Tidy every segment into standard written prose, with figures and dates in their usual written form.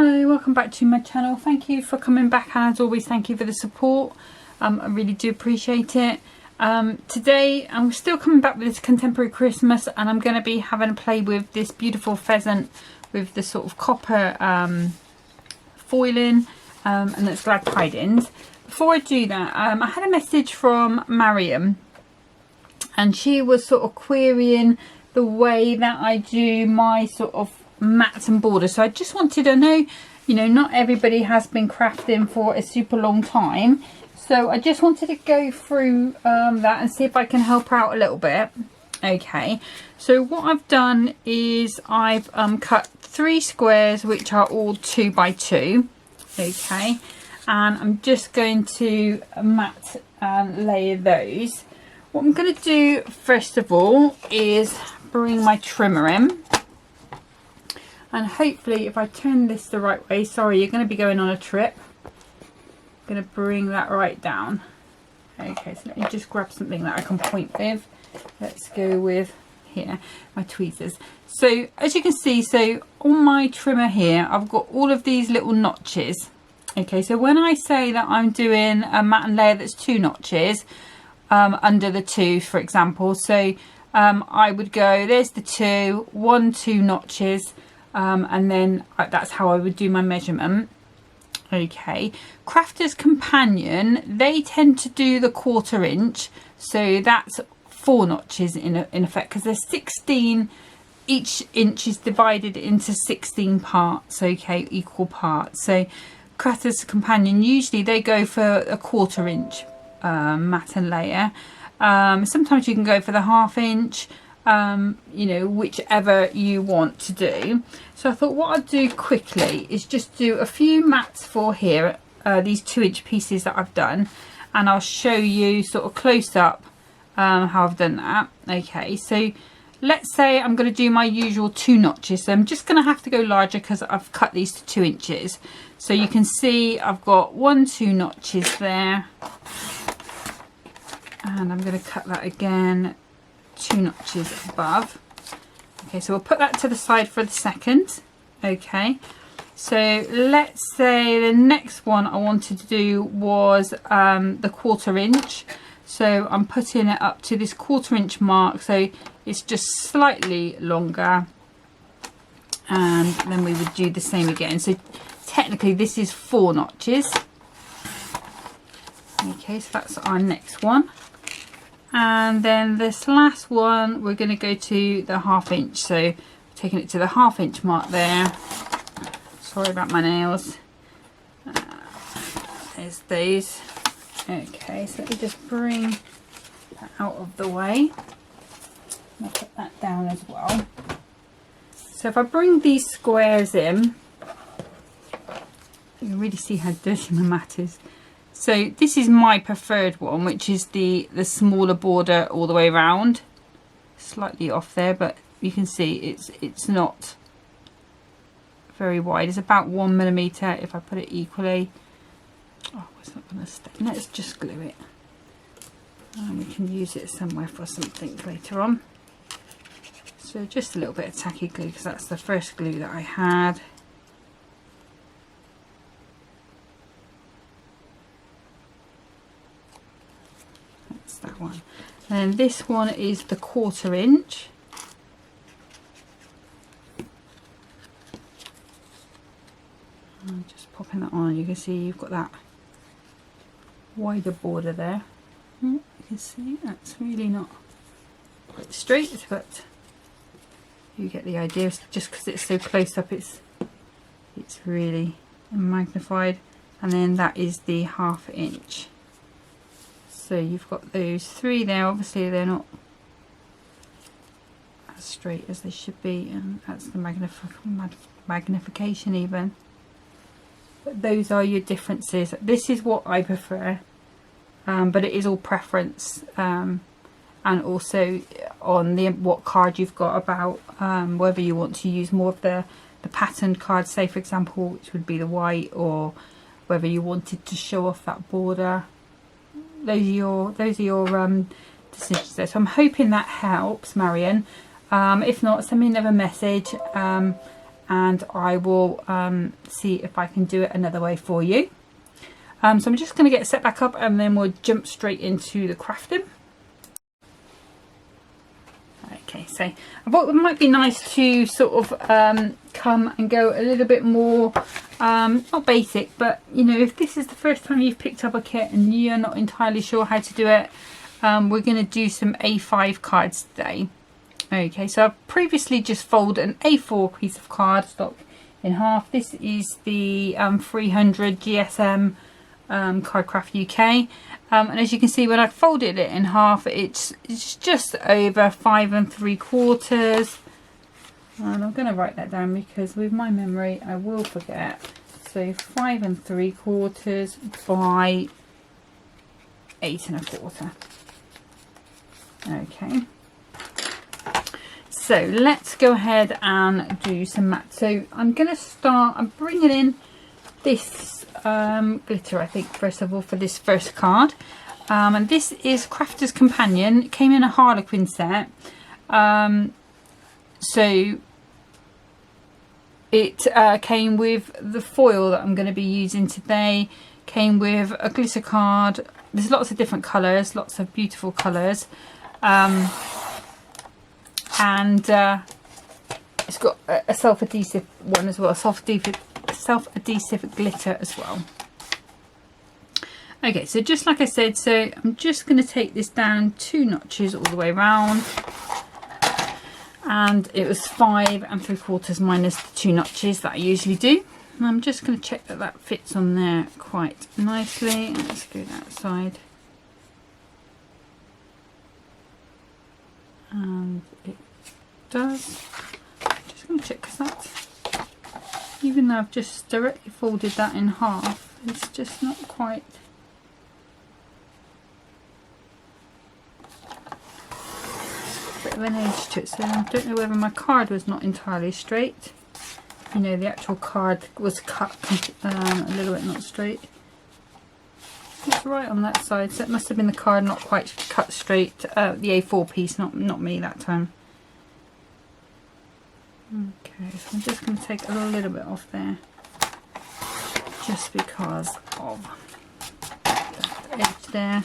Hello, welcome back to my channel. Thank you for coming back, and as always thank you for the support. I really do appreciate it. Today I'm still coming back with this contemporary Christmas, and I'm going to be having a play with this beautiful pheasant with the sort of copper foiling, and it's glad tidings. Before I do that, I had a message from Mariam, and she was sort of querying the way that I do my sort of mats and borders. So I just wanted to know, you know, not everybody has been crafting for a super long time, so I just wanted to go through that and see if I can help out a little bit. Okay, so what I've done is I've cut 3 squares which are all 2 by 2. Okay, and I'm just going to mat and layer those. What I'm going to do first of all is bring my trimmer in, and hopefully if I turn this the right way, sorry, you're going to be going on a trip, I'm going to bring that right down. Okay, so let me just grab something that I can point with. Let's go with here, my tweezers. So as you can see, so on my trimmer here I've got all of these little notches. Okay, so when I say that I'm doing a mat and layer that's 2 notches under the 2, for example, so I would go, there's the 2, 1, 2 notches, and then that's how I would do my measurement. Okay, Crafter's Companion, they tend to do the 1/4 inch, so that's 4 notches in effect, because there's 16, each inch is divided into 16 parts, okay, equal parts. So Crafter's Companion, usually they go for a 1/4 inch mat and layer. Sometimes you can go for the 1/2 inch, you know, whichever you want to do. So I thought what I'd do quickly is just do a few mats for here, these 2-inch pieces that I've done, and I'll show you sort of close up how I've done that. Okay, so let's say I'm going to do my usual 2 notches, so I'm just going to have to go larger because I've cut these to 2 inches. So you can see I've got 1, 2 notches there, and I'm going to cut that again 2 notches above. Okay, so we'll put that to the side for the second. Okay, so let's say the next one I wanted to do was the 1/4 inch. So I'm putting it up to this 1/4 inch mark, so it's just slightly longer, and then we would do the same again. So technically this is 4 notches. Okay, so that's our next one. And then this last one we're going to go to the 1/2 inch, so taking it to the 1/2 inch mark there. Sorry about my nails. There's those. Okay, so let me just bring that out of the way. I'll put that down as well. So if I bring these squares in, you can really see how dirty my mat is. So this is my preferred one, which is the smaller border all the way around. Slightly off there, but you can see it's not very wide. It's about 1 millimeter if I put it equally. Oh, it's not going to stay. Let's just glue it, and we can use it somewhere for something later on. So just a little bit of tacky glue, because that's the first glue that I had. That one, and this one is the 1/4 inch. I'm just popping that on. You can see you've got that wider border there. You can see that's really not quite straight, but you get the idea. It's just because it's so close up, it's really magnified. And then that is the 1/2 inch. So you've got those 3 there. Obviously they're not as straight as they should be, and that's the magnification even. But those are your differences. This is what I prefer, but it is all preference, and also on what card you've got about whether you want to use more of the patterned card, say for example, which would be the white, or whether you wanted to show off that border. Those are your decisions there. So I'm hoping that helps, Marion. If not, send me another message, and I will see if I can do it another way for you. So I'm just going to get set back up and then we'll jump straight into the crafting. Okay, so I thought it might be nice to sort of come and go a little bit more, not basic, but you know, if this is the first time you've picked up a kit and you're not entirely sure how to do it, we're going to do some A5 cards today. Okay, so I've previously just folded an A4 piece of cardstock in half. This is the 300 GSM Cardcraft UK. And as you can see, when I folded it in half, it's just over 5 3/4. And I'm going to write that down because with my memory I will forget. So 5 3/4 by 8 1/4. Okay. So let's go ahead and do some matte. So I'm going to start. I'm bringing in this glitter, I think, first of all, for this first card, and this is Crafter's Companion. It came in a Harlequin set, so it came with the foil that I'm going to be using today, came with a glitter card. There's lots of different colours, lots of beautiful colours, and it's got a self-adhesive one as well, self-adhesive glitter as well. Okay, so just like I said, so I'm just going to take this down 2 notches all the way around, and it was 5 3/4 minus the 2 notches that I usually do. And I'm just going to check that that fits on there quite nicely. Let's go that side, and it does. I'm just going to check because that's, even though I've just directly folded that in half, it's just not quite. It's got a bit of an edge to it, so I don't know whether my card was not entirely straight. You know, the actual card was cut a little bit not straight. It's right on that side, so it must have been the card not quite cut straight. The A4 piece, not me that time. Okay, so I'm just going to take a little bit off there, just because of that edge there.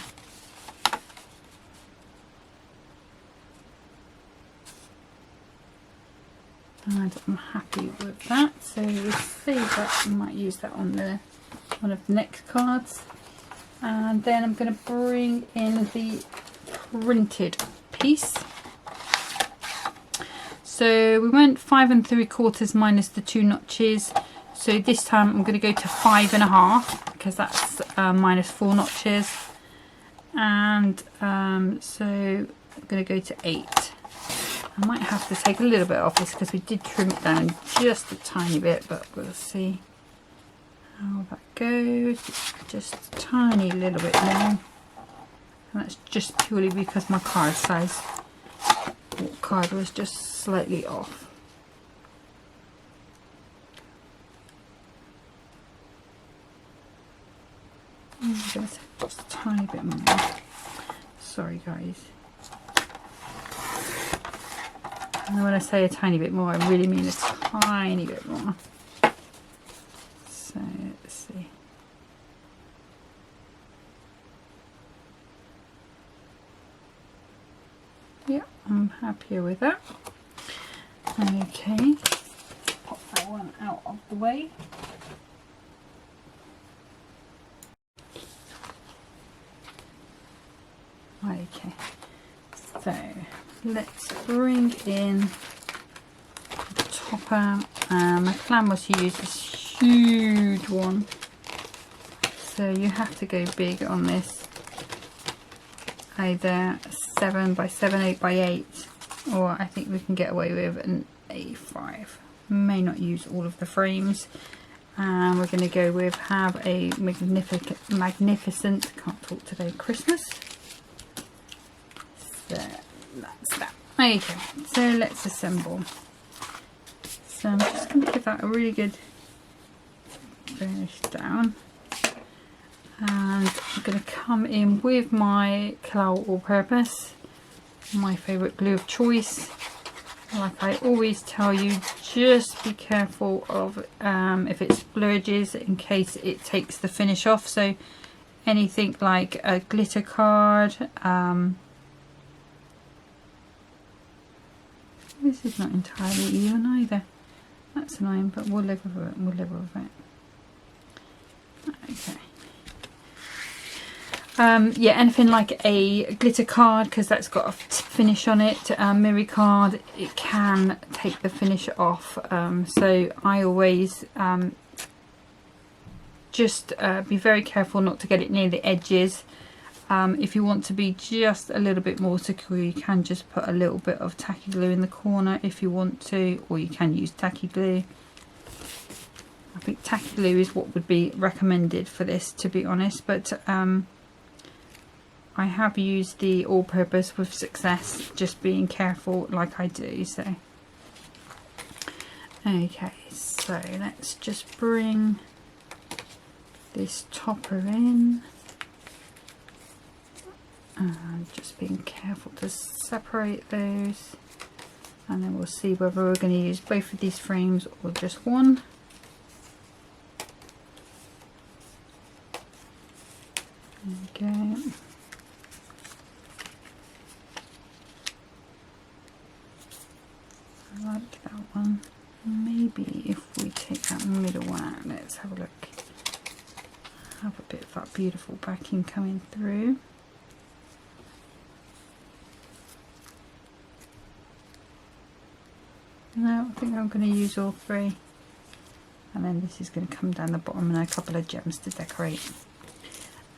And I'm happy with that, so we'll save that. I might use that on one of the next cards. And then I'm going to bring in the printed piece. So we went 5 3/4 minus the 2 notches. So this time I'm going to go to 5 1/2 because that's minus 4 notches. And so I'm going to go to 8. I might have to take a little bit off this because we did trim it down just a tiny bit, but we'll see how that goes. Just a tiny little bit more. And that's just purely because my card size card was just slightly off. I'm going to take just a tiny bit more. Sorry guys. And when I say a tiny bit more, I really mean a tiny bit more. So let's see. Yeah, I'm happier with that. Okay, pop that one out of the way. Okay, so let's bring in the topper. My plan was to use this huge one, so you have to go big on this, either 7 by 7, 8 by 8, or I think we can get away with an A5. May not use all of the frames, and we're going to go with have a magnificent, can't talk today, Christmas. So that's that. Okay, so let's assemble. So I'm just going to give that a really good finish down, and I'm going to come in with my Claw All Purpose, my favourite glue of choice, Like I always tell you, just be careful of if it's blue edges, in case it takes the finish off. So anything like a glitter card, this is not entirely even either. That's annoying, but we'll live with it. We'll live with it. Okay. Yeah, anything like a glitter card, because that's got a finish on it, mirror card, it can take the finish off. So I always just be very careful not to get it near the edges. If you want to be just a little bit more secure, you can just put a little bit of tacky glue in the corner if you want to, or you can use tacky glue. I think tacky glue is what would be recommended for this, to be honest, but I have used the all-purpose with success, just being careful like I do. So okay, so let's just bring this topper in, just being careful to separate those, and then we'll see whether we're going to use both of these frames or just one. Okay. I like that one. Maybe if we take that middle one out, let's have a look. Have a bit of that beautiful backing coming through. No, I think I'm going to use all three. And then this is going to come down the bottom, and a couple of gems to decorate.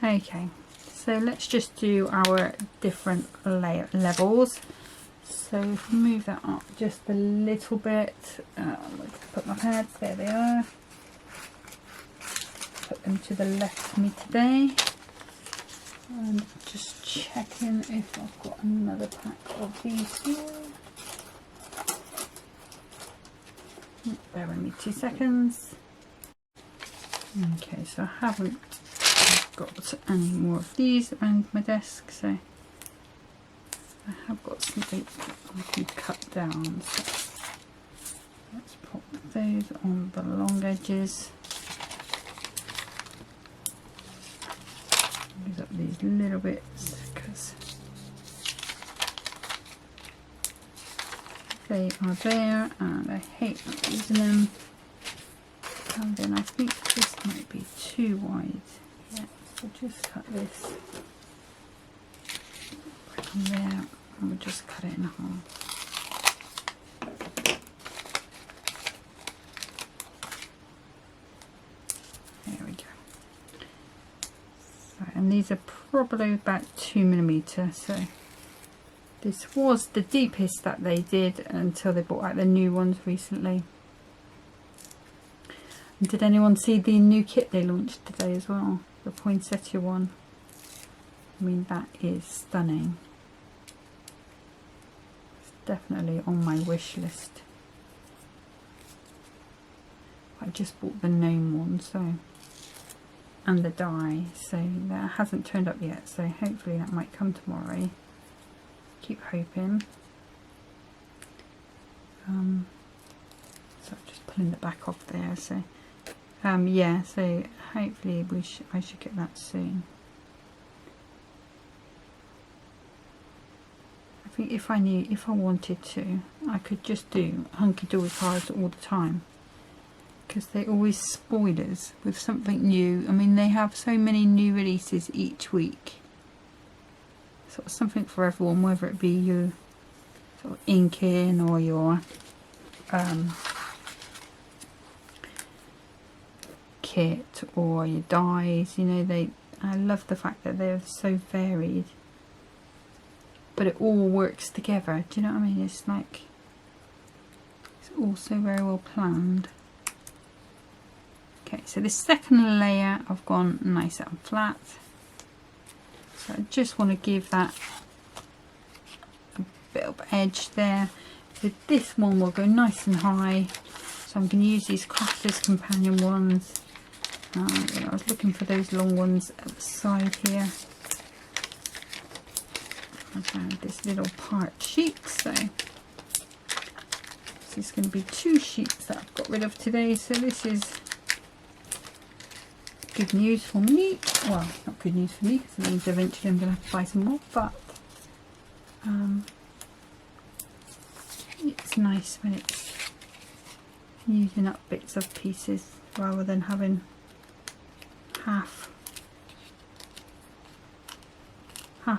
Okay, so let's just do our different layer levels. So if we move that up just a little bit, let's put my pads, there they are. Put them to the left of me today. And just checking if I've got another pack of these here. Bear with me 2 seconds. Okay, so I haven't got any more of these around my desk, so I have got something I can cut down. So let's pop those on the long edges. Use up these little bits because they are there and I hate not using them. And then I think this might be too wide. Yeah, so just cut this from there, and we'll just cut it in half. There we go. So, and these are probably about 2mm. So this was the deepest that they did until they brought out the new ones recently. And did anyone see the new kit they launched today as well? The poinsettia one. I mean, that is stunning. It's definitely on my wish list. I just bought the gnome one, so, and the die, so that hasn't turned up yet, so hopefully that might come tomorrow. Keep hoping. So I'm just pulling the back off there, so yeah, so hopefully I should get that soon. I think if I wanted to, I could just do Hunkydory cards all the time, because they always spoil us with something new. I mean, they have so many new releases each week, sort of something for everyone, whether it be your sort of inking or your kit or your dies. You know, I love the fact that they're so varied, but it all works together. Do you know what I mean? It's like it's all so very well planned. Okay, so this second layer I've gone nice and flat, so I just want to give that a bit of edge there. So this one will go nice and high, so I'm going to use these Crafter's Companion ones. I was looking for those long ones at the side here. I found this little part sheet, so this is going to be 2 sheets that I've got rid of today, so this is good news for me. Well, not good news for me because it means eventually I'm going to have to buy some more, but it's nice when it's using up bits of pieces rather than having half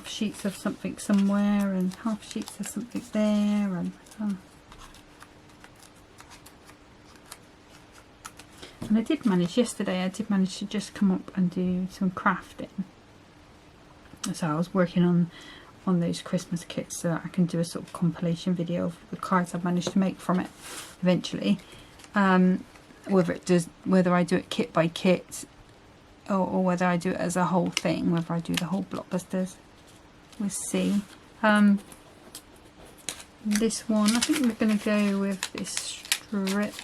sheets of something somewhere and half sheets of something there, and I did manage yesterday, I did manage to just come up and do some crafting. So I was working on those Christmas kits so that I can do a sort of compilation video of the cards I've managed to make from it eventually. Whether I do it kit by kit or whether I do it as a whole thing, whether I do the whole Blockbusters, we'll see. This one, I think we're going to go with this strip,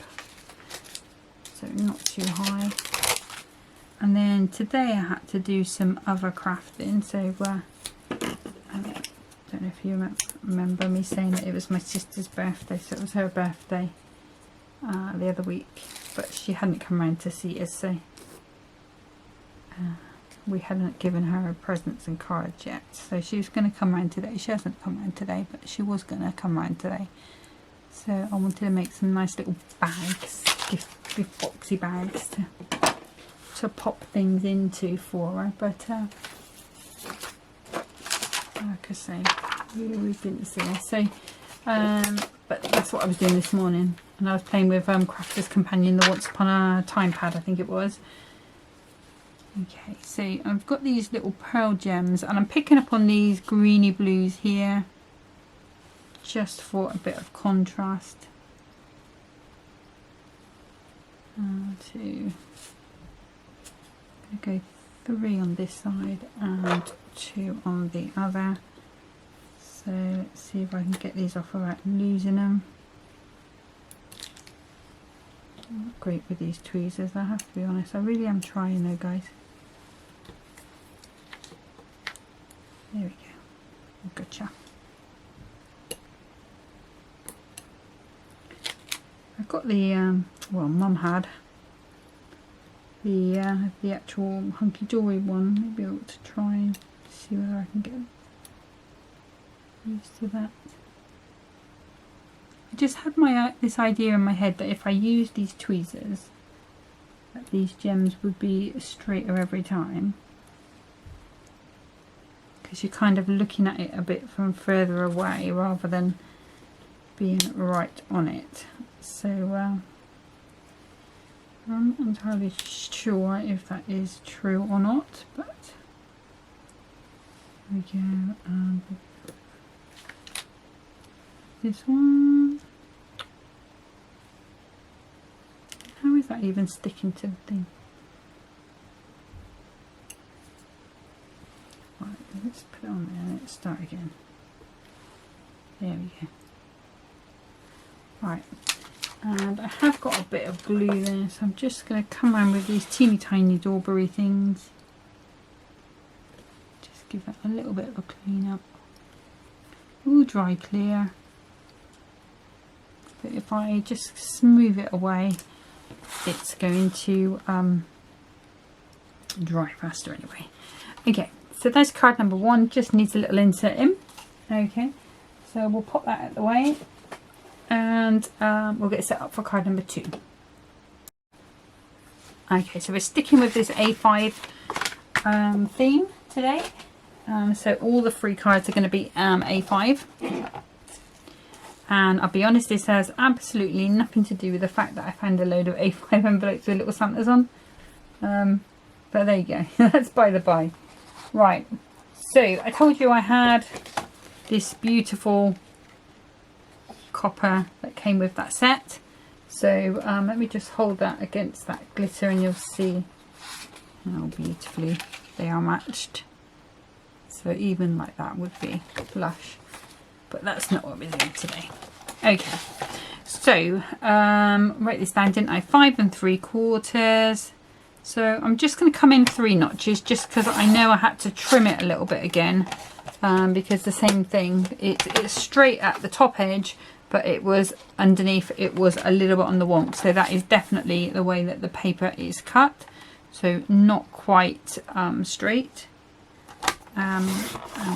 so not too high. And then today I had to do some other crafting, so I don't know if you remember me saying that it was my sister's birthday, so it was her birthday the other week, but she hadn't come round to see us, so we hadn't given her presents and cards yet. So she was going to come round today. She hasn't come round today, but she was going to come round today. So I wanted to make some nice little bags, gift boxy bags to pop things into for her, but like I say, we didn't see her. So but that's what I was doing this morning, and I was playing with Crafter's Companion, the Once Upon a Time pad, I think it was. Okay, so I've got these little pearl gems, and I'm picking up on these greeny blues here just for a bit of contrast. To go 3 on this side and 2 on the other. So let's see if I can get these off without losing them. I'm not great with these tweezers, I have to be honest. I really am trying though, guys. There we go. Gotcha. I've got the well, Mum had the actual Hunkydory one. Maybe able to try and see whether I can get used to that. I just had this idea in my head that if I use these tweezers, that these gems would be straighter every time, because you're kind of looking at it a bit from further away rather than being right on it. So I'm not entirely sure if that is true or not, but there we go. And this one, how is that even sticking to the thing? Right, let's put it on there and let's start again. There we go. Right, and I have got a bit of glue there, so I'm just going to come around with these teeny tiny Dorbury things. Just give it a little bit of a clean up. Ooh, dry clear. But if I just smooth it away, it's going to dry faster anyway. Okay, so that's card number 1, just needs a little insert in. Okay, so we'll pop that out of the way, and we'll get set up for card number 2. Okay, so we're sticking with this A5 theme today. So all the free cards are going to be A5. And I'll be honest, this has absolutely nothing to do with the fact that I found a load of A5 envelopes with little Santas on. But there you go. That's by the by. Right. So I told you I had this beautiful copper that came with that set. So let me just hold that against that glitter and you'll see how beautifully they are matched. So even like that would be lush. But that's not what we're doing today. Okay, so write this down, didn't I? 5 3/4. So I'm just going to come in 3 notches, just because I know I had to trim it a little bit again, because the same thing, it's straight at the top edge, but it was underneath, it was a little bit on the wonk. So that is definitely the way that the paper is cut. So not quite straight. And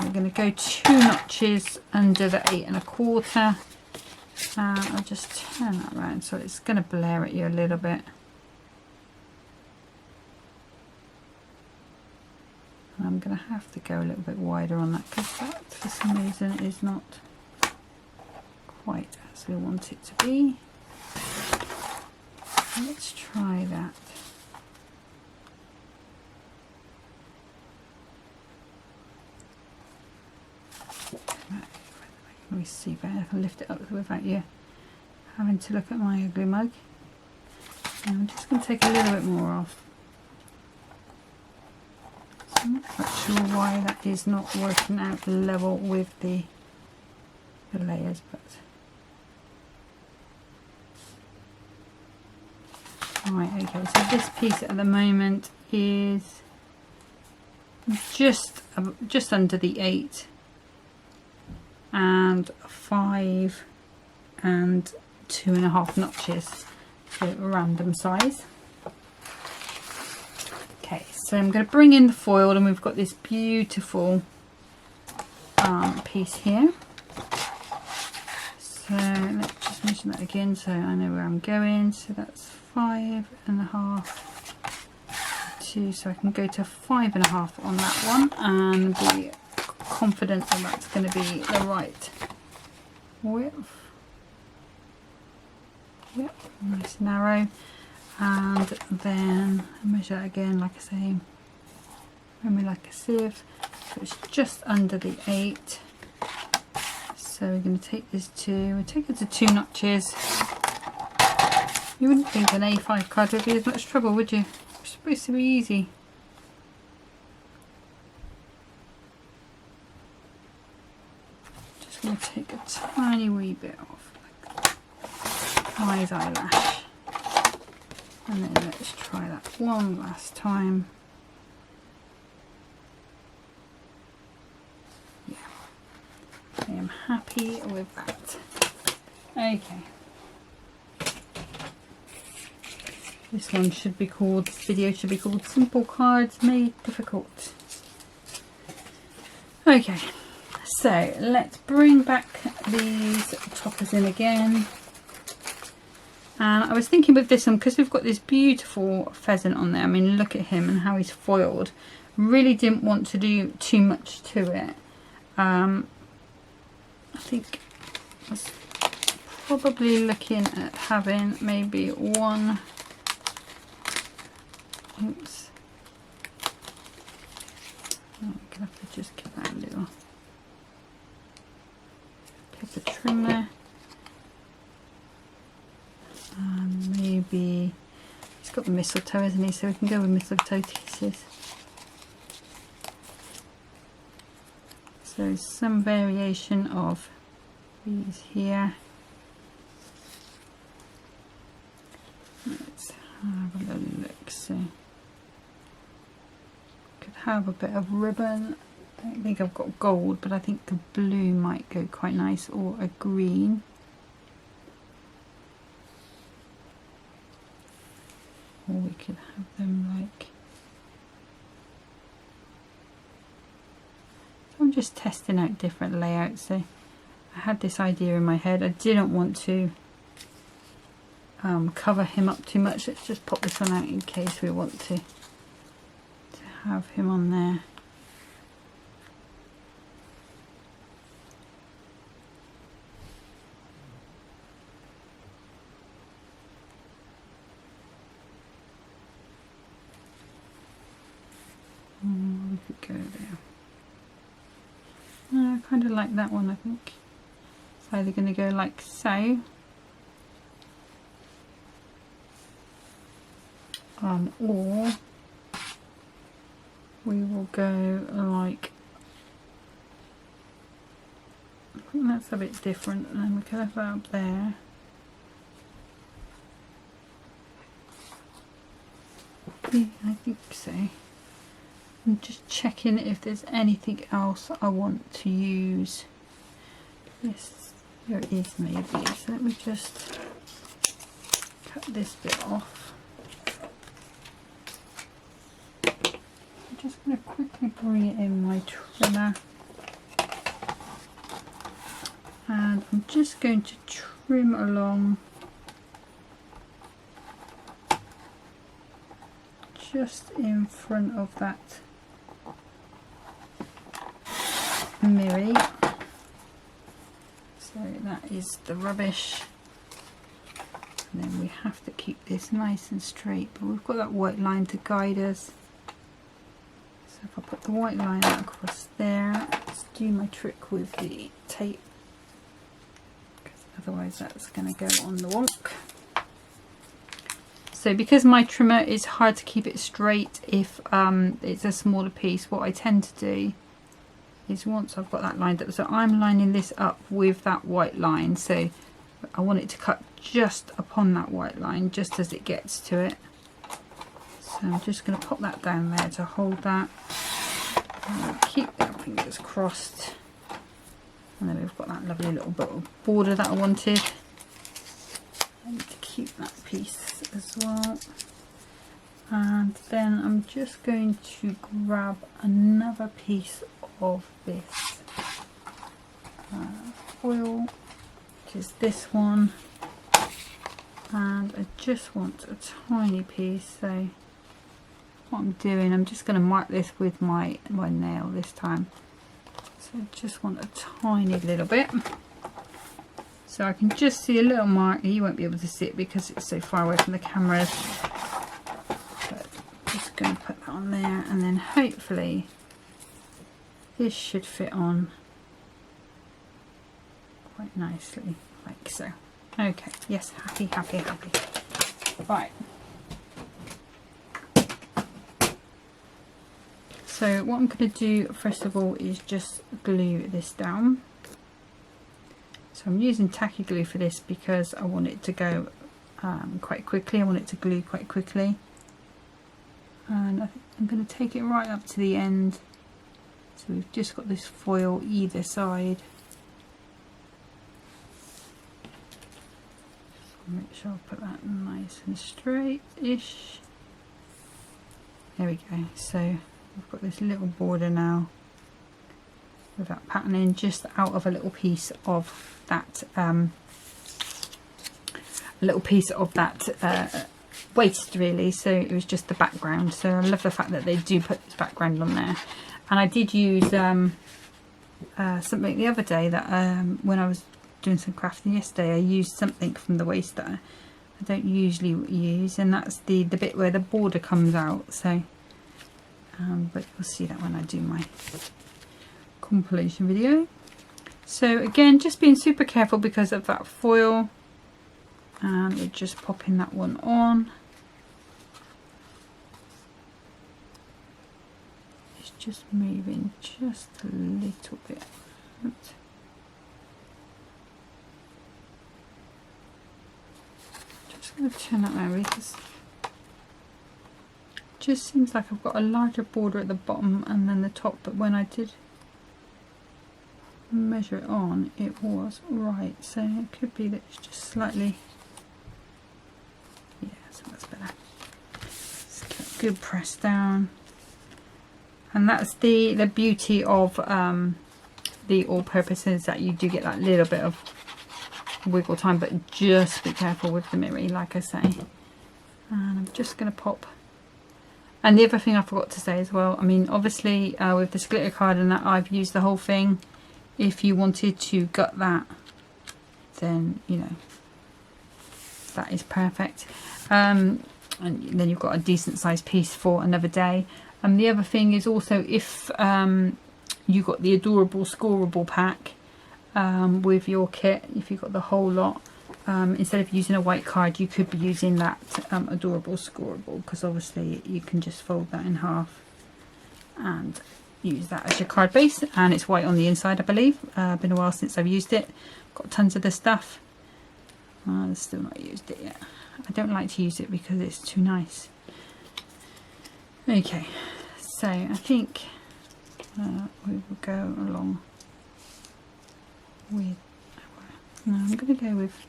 we're going to go 2 notches under the 8 1/4. I'll just turn that around so it's going to blare at you a little bit. And I'm going to have to go a little bit wider on that because that for some reason is not quite as we want it to be. Let's try that. Let me see if I can lift it up without you having to look at my ugly mug. And I'm just going to take a little bit more off. So I'm not quite sure why that is not working out level with the layers, but right, okay, so this piece at the moment is just under the 8 and 5 and 2 1/2 notches, so random size. Okay, so I'm going to bring in the foil, and we've got this beautiful piece here. So let's just measure that again so I know where I'm going. So that's 5 1/2, 2, so I can go to 5 1/2 on that one and be confident that that's going to be the right width. Yep, nice narrow. And then measure again, like I say, when we like a sieve, so it's just under the 8. So we're going to take this to, we'll take it to 2 notches. You wouldn't think an A5 card would be as much trouble, would you? It's supposed to be easy. Just going to take a tiny wee bit off, like I's eyelash. And then let's try that one last time. Yeah, I am happy with that. Okay. This one should be called, this video should be called Simple Cards Made Difficult. Okay, so let's bring back these toppers in again. And I was thinking with this one, because we've got this beautiful pheasant on there, I mean look at him and how he's foiled. Really didn't want to do too much to it. I think I was probably looking at having maybe one, oops, I'm going to have to just give that a little bit of trim there. And maybe he's got mistletoe, hasn't he? So we can go with mistletoe pieces. So some variation of these here. Let's have a little look. So could have a bit of ribbon. I don't think I've got gold, but I think the blue might go quite nice, or a green. Or we could have them like, so I'm just testing out different layouts. So I had this idea in my head. I didn't want to cover him up too much. Let's just pop this one out in case we want to have him on there. We could go there. I kind of like that one, I think. It's either going to go like so, or we will go like, I think that's a bit different, and then we could have that up there. Yeah, I think so. I'm just checking if there's anything else I want to use this There it is maybe. So let me just cut this bit off. I'm just going to quickly bring it in my trimmer. And I'm just going to trim along just in front of that mirror. So that is the rubbish. And then we have to keep this nice and straight, but we've got that white line to guide us. So if I put the white line across there, let's do my trick with the tape, because otherwise that's going to go on the wonk. So because my trimmer is hard to keep it straight if it's a smaller piece, what I tend to do is once I've got that lined up, so I'm lining this up with that white line, so I want it to cut just upon that white line, just as it gets to it. So I'm just going to pop that down there to hold that. And we'll keep our fingers crossed. And then we've got that lovely little bit of border that I wanted. I need to keep that piece as well. And then I'm just going to grab another piece of this foil, which is this one, and I just want a tiny piece. So what I'm doing, I'm just going to mark this with my nail this time. So I just want a tiny little bit, so I can just see a little mark. You won't be able to see it because it's so far away from the cameras, but I'm just going to put that on there, and then hopefully this should fit on quite nicely, like so. Okay, yes, happy, happy, happy. Right. So what I'm going to do first of all is just glue this down. So I'm using tacky glue for this because I want it to go quite quickly. I want it to glue quite quickly. And I think I'm going to take it right up to the end. So we've just got this foil either side. Just make sure I put that nice and straight-ish. There we go. So we've got this little border now with that patterning just out of a little piece of that waist, really. So it was just the background. So I love the fact that they do put this background on there. And I did use something the other day that when I was doing some crafting yesterday, I used something from the waist that I don't usually use, and that's the bit where the border comes out. So but you'll see that when I do my compilation video. So again, just being super careful because of that foil, and we're just popping that one on. It's just moving just a little bit. Just going to turn that around because just seems like I've got a larger border at the bottom and then the top, but when I did measure it on, it was right. So it could be that it's just slightly, yeah, so that's better. Just get a good press down, and that's the beauty of the all-purposes, that you do get that little bit of wiggle time, but just be careful with the mirror, like I say. And I'm just going to pop. And the other thing I forgot to say as well, I mean, obviously with this glitter card and that, I've used the whole thing. If you wanted to gut that, then, you know, that is perfect. And then you've got a decent sized piece for another day. And the other thing is also, if you got the Adorable Scoreable pack with your kit, if you got the whole lot, instead of using a white card, you could be using that Adorable Scoreable, because obviously you can just fold that in half and use that as your card base, and it's white on the inside, I believe. Been a while since I've used it. Got tons of the stuff. I've still not used it yet. I don't like to use it because it's too nice. Okay, so I think we will go along with our No, I'm going to go with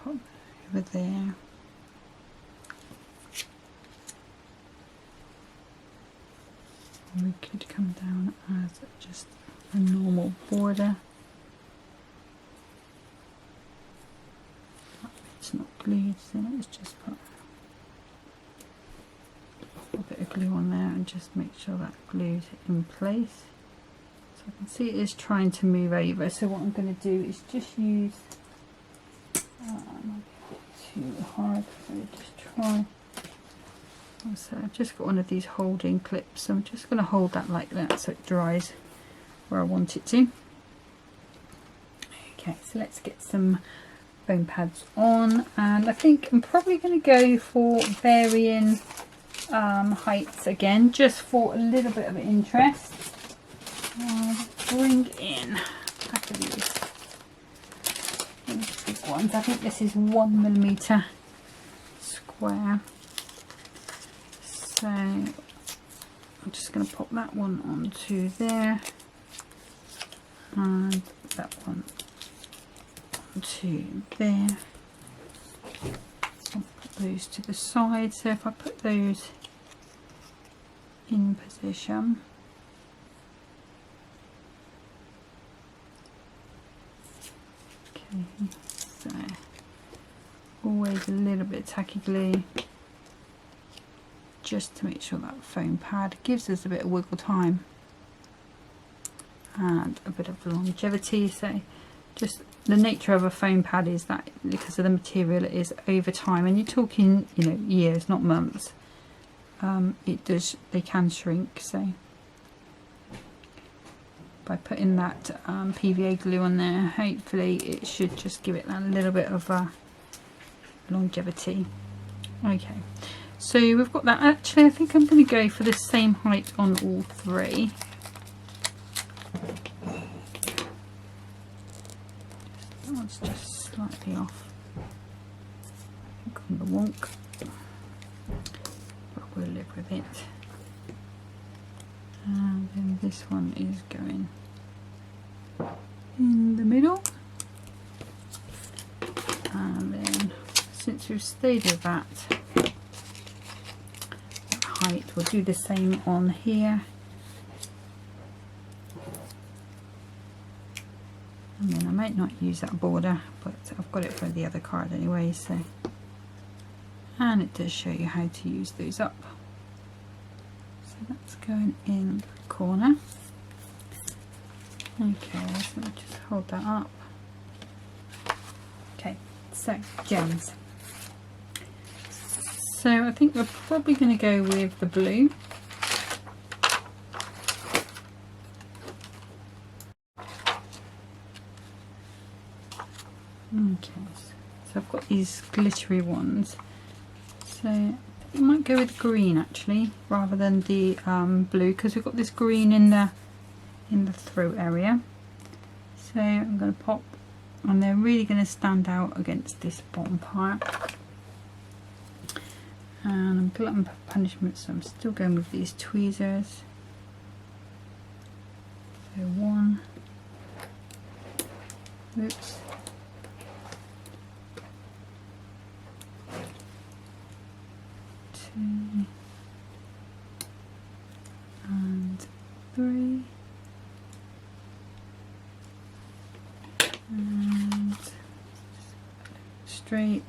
pop over there. We could come down as just a normal border. It's not glued, so let's just put a bit of glue on there and just make sure that glue's in place. So I can see it is trying to move over, so what I'm going to do is just use too hard, so just try. So I've just got one of these holding clips, so I'm just going to hold that like that so it dries where I want it to. Okay, so let's get some foam pads on, and I think I'm probably going to go for varying heights again, just for a little bit of interest. Bring in a pack of these big ones. I think this is 1mm square. So I'm just going to pop that one onto there and that one onto there. I'll put those to the side. So if I put those in position, okay, so always a little bit of tacky glue, just to make sure that foam pad gives us a bit of wiggle time and a bit of longevity. So just the nature of a foam pad is that because of the material, it is over time, and you're talking, you know, years, not months. They can shrink, so by putting that PVA glue on there, hopefully it should just give it that little bit of longevity. Okay, so we've got that. Actually, I think I'm going to go for the same height on all three. That one's just slightly off. I think on the wonk, but we'll live with it. And then this one is going in the middle. And then, since we've stayed with that height, we'll do the same on here. And then I might not use that border, but I've got it for the other card anyway, so. And it does show you how to use those up. So that's going in the corner. Okay, so I'll just hold that up. Okay, so gems. So I think we're probably going to go with the blue. Okay, so I've got these glittery ones. So I might go with green actually, rather than the blue, because we've got this green in the throat area. So I'm going to pop, and they're really going to stand out against this bottom part. And I'm glutton for punishment, so I'm still going with these tweezers. So one, oops. And 3, and straight.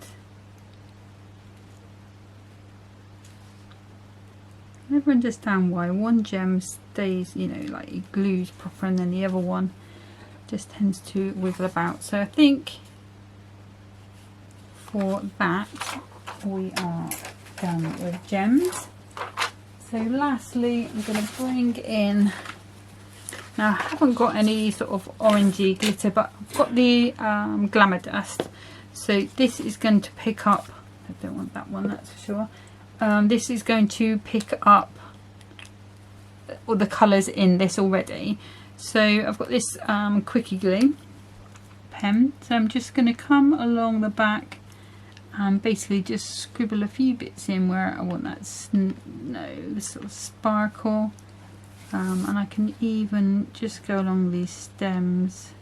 I never understand why one gem stays, you know, like it glues proper, and then the other one just tends to wiggle about. So I think for that we are done with gems. So lastly, I'm going to bring in, now I haven't got any sort of orangey glitter, but I've got the glamour dust. So this is going to pick up, I don't want that one, that's for sure. This is going to pick up all the colours in this already. So I've got this quickie glue pen, so I'm just going to come along the back and basically just scribble a few bits in where I want that this sort of sparkle, and I can even just go along these stems.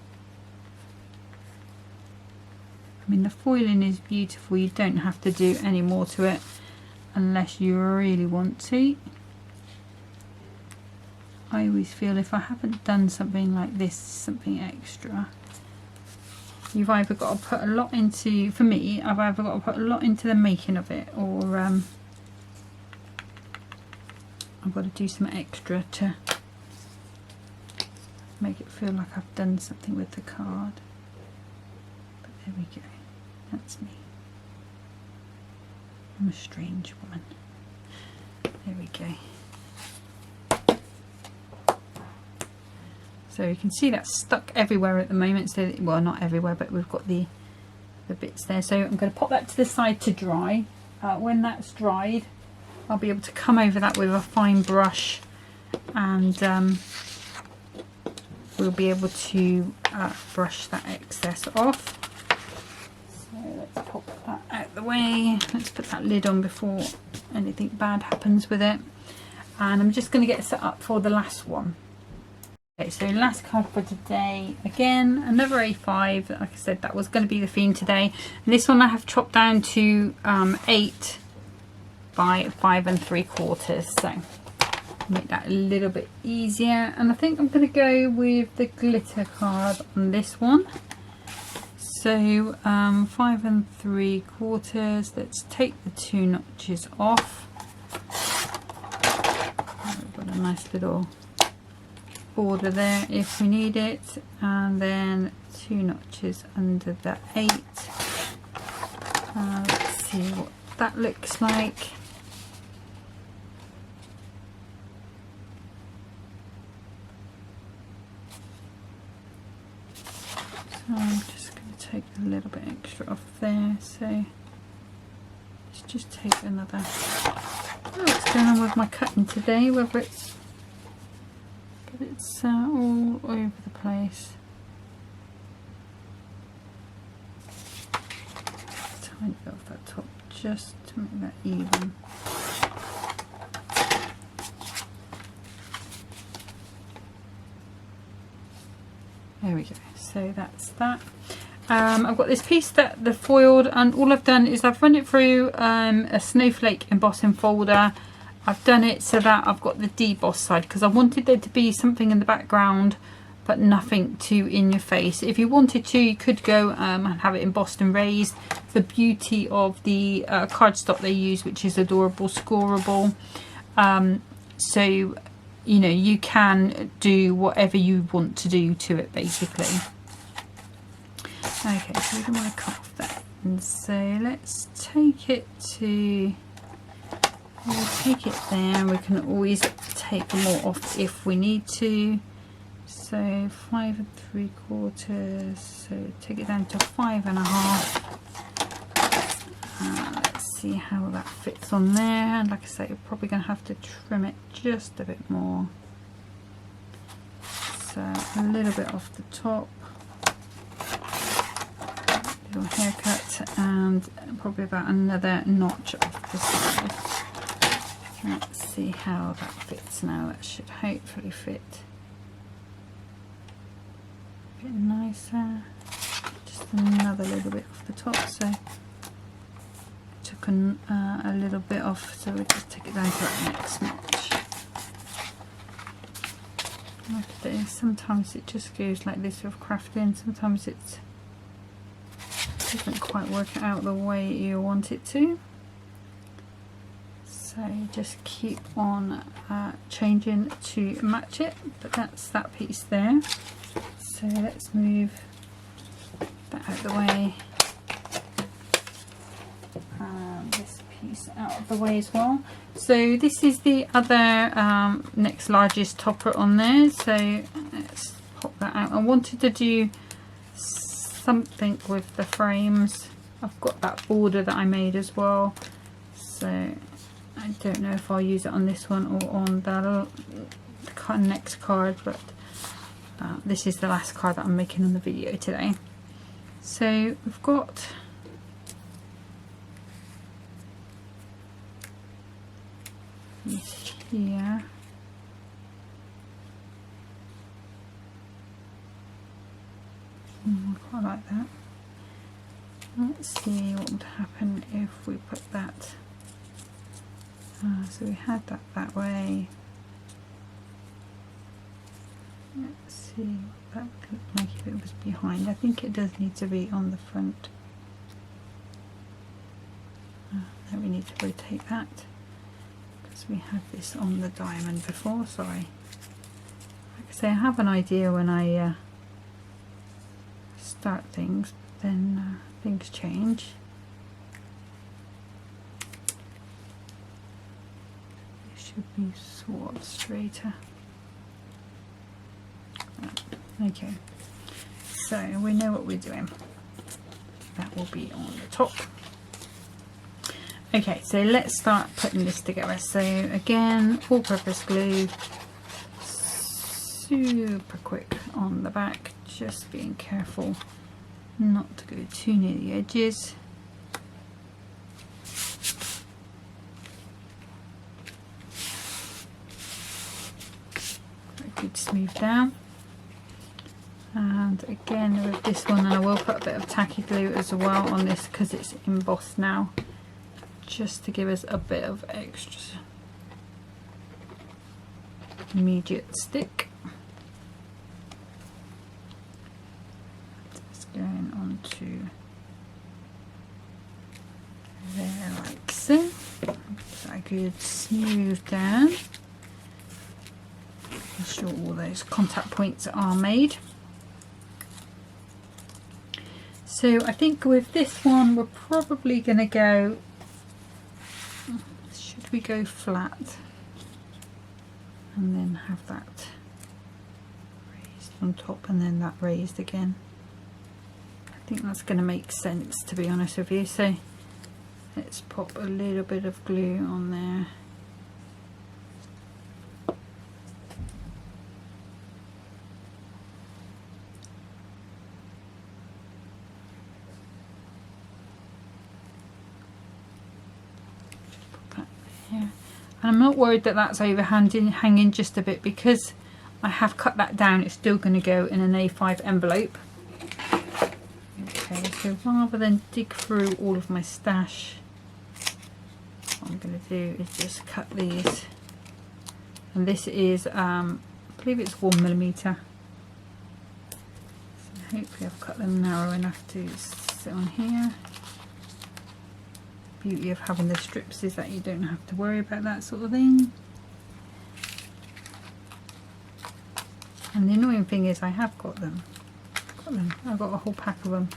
I mean, the foiling is beautiful. You don't have to do any more to it unless you really want to. I always feel if I haven't done something like this, something extra, you've either got to put a lot into, for me, I've either got to put a lot into the making of it, or I've got to do some extra to make it feel like I've done something with the card. But there we go. That's me. I'm a strange woman. There we go. So you can see that's stuck everywhere at the moment. So, well, not everywhere, but we've got the bits there. So I'm going to pop that to the side to dry. When that's dried, I'll be able to come over that with a fine brush, and we'll be able to brush that excess off. So let's pop that out of the way. Let's put that lid on before anything bad happens with it. And I'm just going to get set up for the last one. Okay, so last card for today. Again, another A5. Like I said, that was going to be the theme today. And this one I have chopped down to 8 by 5 3/4. So make that a little bit easier. And I think I'm going to go with the glitter card on this one. So 5 3/4. Let's take the 2 notches off. We've got a nice little border there if we need it, and then 2 notches under the 8. Let's see what that looks like. So I'm just going to take a little bit extra off there. So let's just take another. What's going on with my cutting today? Whether it's all over the place. Tiny bit off that top just to make that even. There we go. So that's that. I've got this piece that the foiled, and all I've done is I've run it through a snowflake embossing folder. I've done it so that I've got the deboss side, because I wanted there to be something in the background but nothing too in your face. If you wanted to, you could go and have it embossed and raised. The beauty of the cardstock they use, which is adorable, scoreable. So, you know, you can do whatever you want to do to it, basically. Okay, so we don't want to cut off that. And so let's take it to... We'll take it there. We can always take more off if we need to. So 5 3/4. So take it down to 5 1/2. Let's see how that fits on there. And like I say, you're probably going to have to trim it just a bit more. So a little bit off the top. Little haircut, and probably about another notch off the side. Let's see how that fits now. That should hopefully fit a bit nicer. Just another little bit off the top. So I took a little bit off, so we'll just take it down to that next notch. Like I say, sometimes it just goes like this with crafting. Sometimes it doesn't quite work out the way you want it to. So just keep on changing to match it, but that's that piece there. So let's move that out of the way, and this piece out of the way as well. So this is the other next largest topper on there, so let's pop that out. I wanted to do something with the frames. I've got that border that I made as well, so I don't know if I'll use it on this one or on the next card, but this is the last card that I'm making on the video today. So we've got piece here. I quite like that. Let's see what would happen if we put that. So we had that way. Let's see what that would look like if it was behind. I think it does need to be on the front. Then we need to rotate that because we had this on the diamond before. Sorry. Like I say, I have an idea when I start things, but then things change. It should be sort of straighter. Okay, so we know what we're doing. That will be on the top. Okay, so let's start putting this together. So again, all-purpose glue, super quick on the back, just being careful not to go too near the edges. Very good, smooth down. And again with this one, and I will put a bit of tacky glue as well on this because it's embossed now, just to give us a bit of extra immediate stick. Just going onto there like so. So good, smooth down. Make sure all those contact points are made. So I think with this one we're probably going to go, should we go flat and then have that raised on top and then that raised again? I think that's going to make sense, to be honest with you. So let's pop a little bit of glue on there. And I'm not worried that that's hanging just a bit, because I have cut that down. It's still going to go in an A5 envelope. Okay, so rather than dig through all of my stash, what I'm going to do is just cut these. And this is, I believe it's 1mm. So hopefully I've cut them narrow enough to sit on here. Beauty of having the strips is that you don't have to worry about that sort of thing. And the annoying thing is I have got them. I've got a whole pack of them.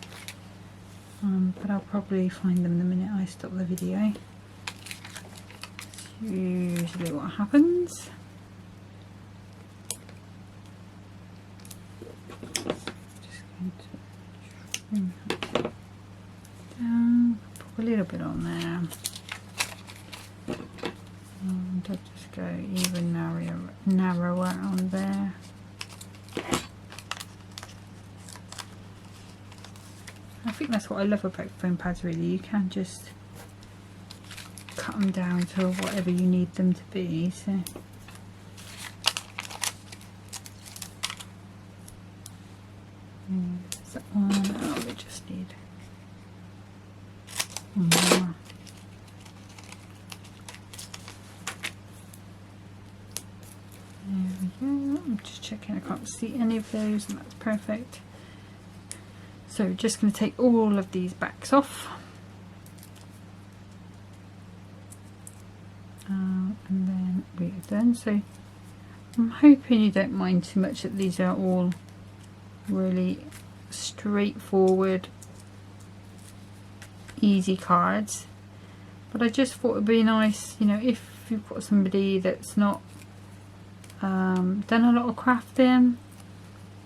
But I'll probably find them the minute I stop the video. That's usually what happens. Just going to trim that down. A little bit on there, and I'll just go even narrower on there. I think that's what I love about foam pads, really. You can just cut them down to whatever you need them to be. So there's that one. Oh, we just need more. There we go. I'm just checking, I can't see any of those, and that's perfect. So we're just going to take all of these backs off, and then we're done. So I'm hoping you don't mind too much that these are all really straightforward, easy cards, but I just thought it'd be nice, you know, if you've got somebody that's not done a lot of crafting,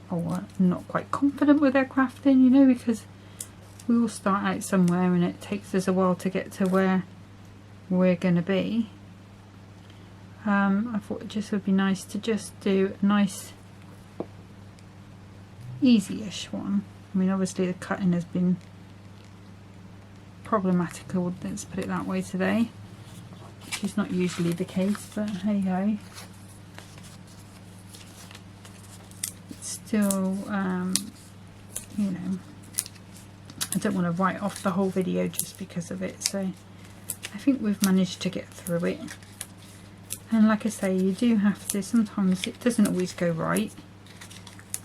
or not quite confident with their crafting, you know, because we all start out somewhere and it takes us a while to get to where we're going to be. I thought it just would be nice to just do a nice easy-ish one. I mean, obviously the cutting has been problematical, let's put it that way, today. which is not usually the case, but hey ho. It's still, you know, I don't want to write off the whole video just because of it, so I think we've managed to get through it. And like I say, you do have to, sometimes it doesn't always go right.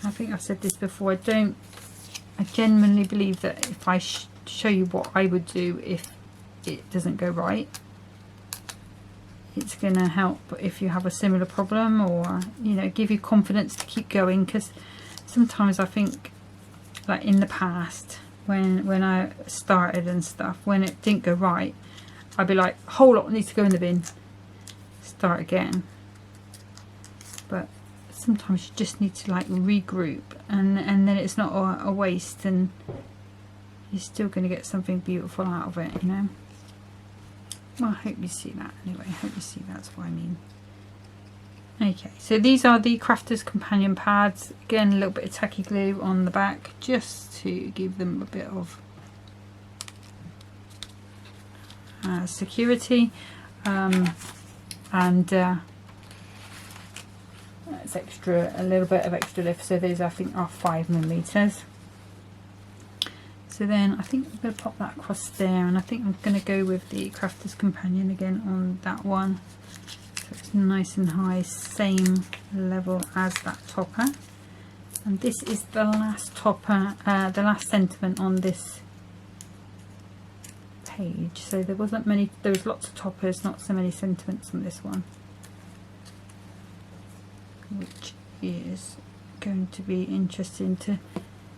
I think I've said this before, I genuinely believe that if I show you what I would do if it doesn't go right, it's going to help if you have a similar problem, or, you know, give you confidence to keep going. Because sometimes I think, like in the past, when I started and stuff, when it didn't go right, I'd be like, whole lot needs to go in the bin, start again. But sometimes you just need to like regroup, and then it's not a waste, and you're still going to get something beautiful out of it, you know. Well, I hope you see that anyway. I hope you see that's what I mean. Okay, so these are the Crafter's Companion pads. Again, a little bit of tacky glue on the back just to give them a bit of security, and that's extra, a little bit of extra lift. So these I think are 5mm. So then I think I'm going to pop that across there, and I think I'm going to go with the Crafter's Companion again on that one. So it's nice and high, same level as that topper. And this is the last topper, the last sentiment on this page. So there wasn't many, there was lots of toppers, not so many sentiments on this one, which is going to be interesting to,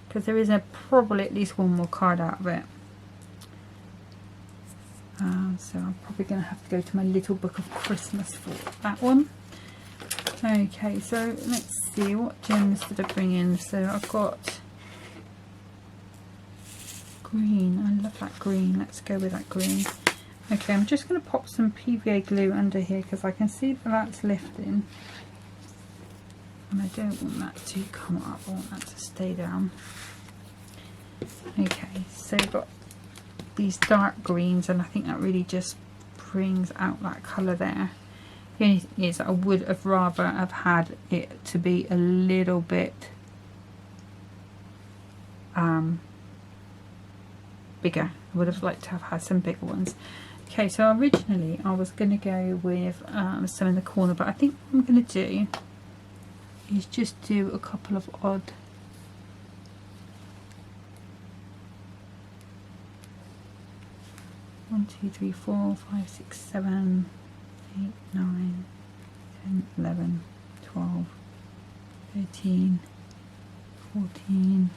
because there is probably at least one more card out of it. So I'm probably going to have to go to my little book of Christmas for that one. Okay, so let's see, what gems did I bring in? So I've got green. I love that green. Let's go with that green. Okay, I'm just going to pop some PVA glue under here because I can see that that's lifting. And I don't want that to come up, I want that to stay down. Okay, so we've got these dark greens, and I think that really just brings out that colour there. The only thing is that I would have rather have had it to be a little bit bigger. I would have liked to have had some bigger ones. Okay, so originally I was going to go with some in the corner, but I think what I'm going to do is just do a couple of odd one, 2, 3, 4, 5, 6, 7, 8, 9, 10, 11, 12, 13, 14,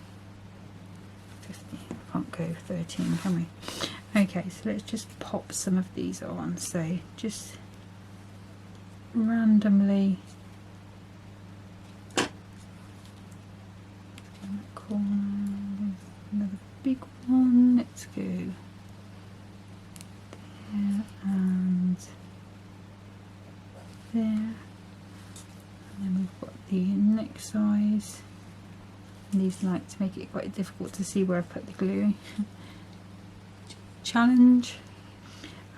15. I can't go 13, can we? Okay, so let's just pop some of these on. So just randomly in that corner, another big one. Let's go there and there, and then we've got the next size. And these like to make it quite difficult to see where I put the glue. Challenge.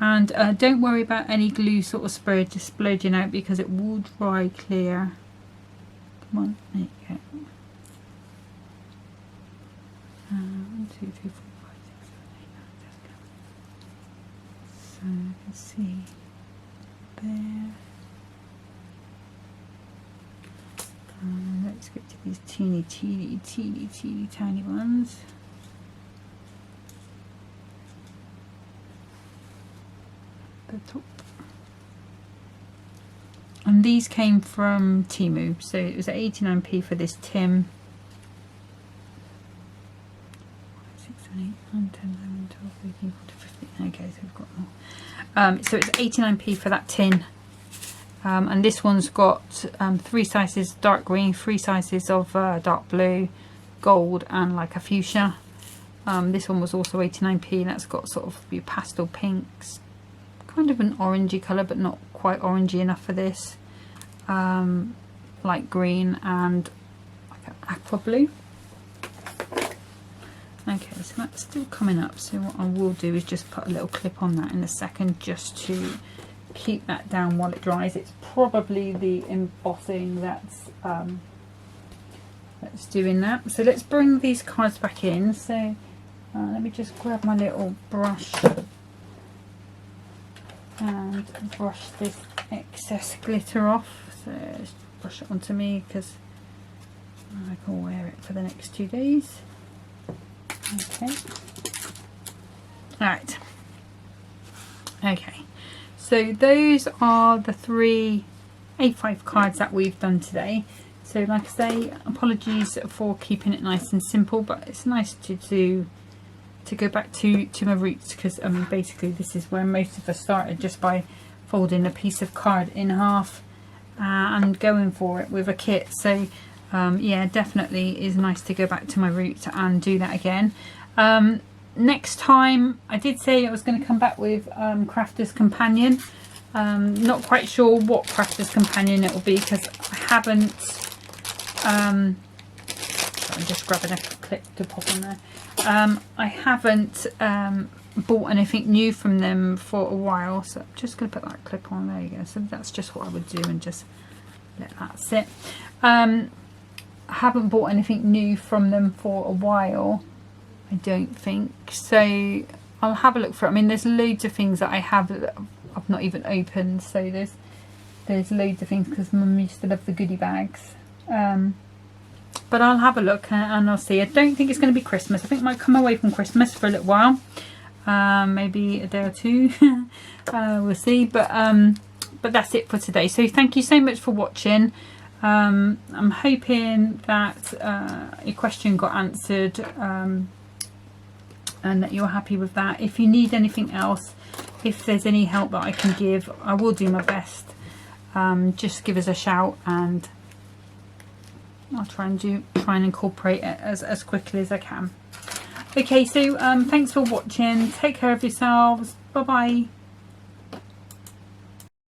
And don't worry about any glue sort of splurging out, because it will dry clear. Come on, there you go. 1, 2, 3, 4, 5, 6, 7, 8, 9, 10. So you can see there. Let's get to these teeny tiny ones. The top. And these came from Temu, so it was at 89p for this tin. 6, 7, 8, 9, 10, 11, 12, 13, 14, 15. Okay, so we've got more. So it's 89p for that tin. And this one's got 3 sizes dark green, 3 sizes of dark blue, gold, and like a fuchsia. This one was also 89p, and that's got sort of your pastel pinks, kind of an orangey colour, but not quite orangey enough for this. Light green and like an aqua blue. Okay, so that's still coming up. So what I will do is just put a little clip on that in a second, just to keep that down while it dries. It's probably the embossing that's doing that. So let's bring these cards back in. So let me just grab my little brush and brush this excess glitter off. So just brush it onto me because I can wear it for the next 2 days. Okay. Alright. Okay. So those are the 3 A5 cards that we've done today. So like I say, apologies for keeping it nice and simple, but it's nice to go back to my roots, because I mean basically this is where most of us started, just by folding a piece of card in half and going for it with a kit. So yeah, definitely is nice to go back to my roots and do that again. Next time, I did say I was going to come back with Crafter's Companion. Not quite sure what Crafter's Companion it will be, because I haven't I'm just grabbing a clip to pop on there. I haven't bought anything new from them for a while, so I'm just going to put that clip on. There you go. So that's just what I would do, and just let that sit. I haven't bought anything new from them for a while, I don't think, so I'll have a look for it. I mean, there's loads of things that I have that I've not even opened, so there's loads of things, because Mum used to love the goodie bags. But I'll have a look and I'll see. I don't think it's going to be Christmas. I think I might come away from Christmas for a little while, maybe a day or two. We'll see. But that's it for today. So thank you so much for watching. I'm hoping that your question got answered, and that you're happy with that. If you need anything else, if there's any help that I can give, I will do my best. Just give us a shout, and I'll try and incorporate it as quickly as I can. Okay, so thanks for watching. Take care of yourselves. Bye bye.